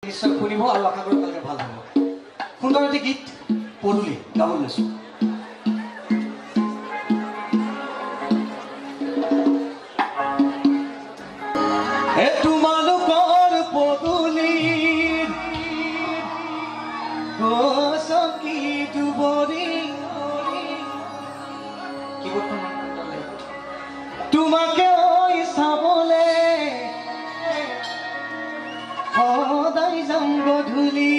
নিশ্চয় শুনিব আৰু আশা কৰোঁ আপোনালোকে ভাল হ'ব। সুন্দৰ এটি গীত পদূলি গাবলৈ লৈছোঁ। তোমালোকৰ পদূলিত গছকি দুবৰি তোমাকে চাবলে সদায় যাম গধূলি।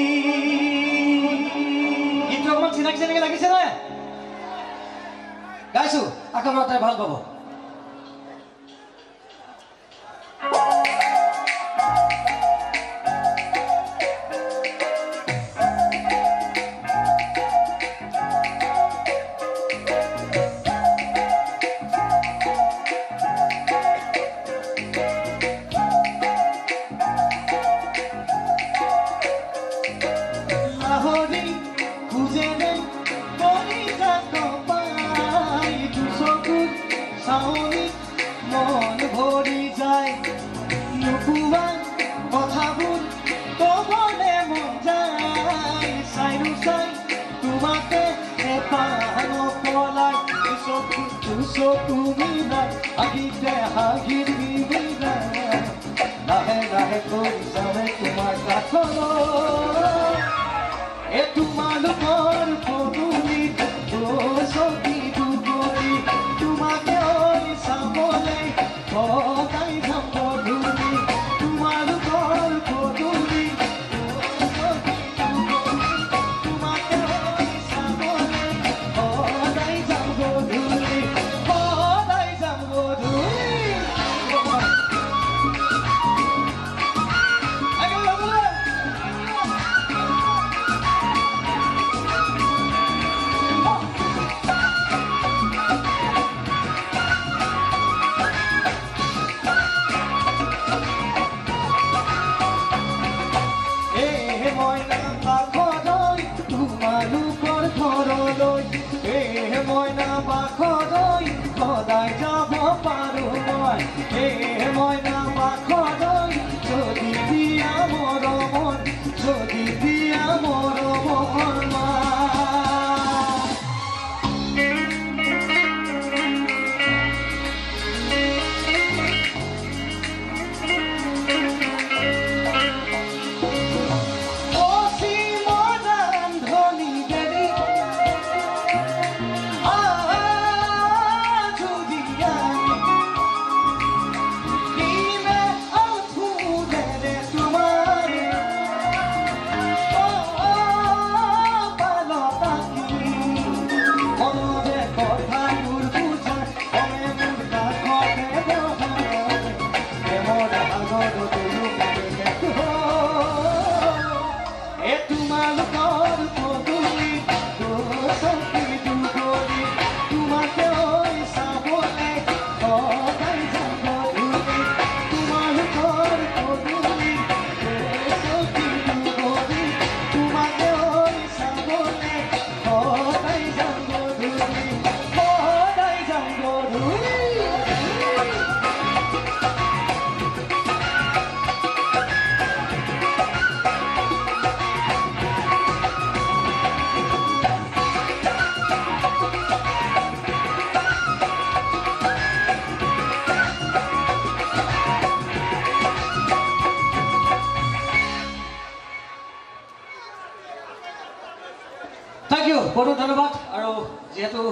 গীতটো অকণমান চিনাকি চিনাকি লাগিছে নে? গাইছো, আশা কৰোঁ তাই ভাল পাব। মন ভৰি যায় নোকোৱা কথাবোৰ কবলে মন যায়। চাইনো চাই তোমাকে এপাহ নপলাই চকু মিলাই আগিতে হাগিৰ মিলাই লাহে লাহে কৰি যাবে তোমাৰ কাষলৈ। তোমালোকৰ পদূলিত গছকি দুবৰি তোমাকে চাবলে সদায় যাম গধূলি। তোমালোকৰ পদূলি তোমাকে চাবলে সদায় যাম গধূলি, সদায় যাম গধূলি। তোমালোকৰ ঘৰলৈ মইনা বাখলৈ সদায় যাব পাৰোঁ মই। মইনা বাখলৈ যদি দিয়া মৰমত, যদি দিয়া মৰমৰ বহুত ধন্যবাদ। আৰু যিহেতু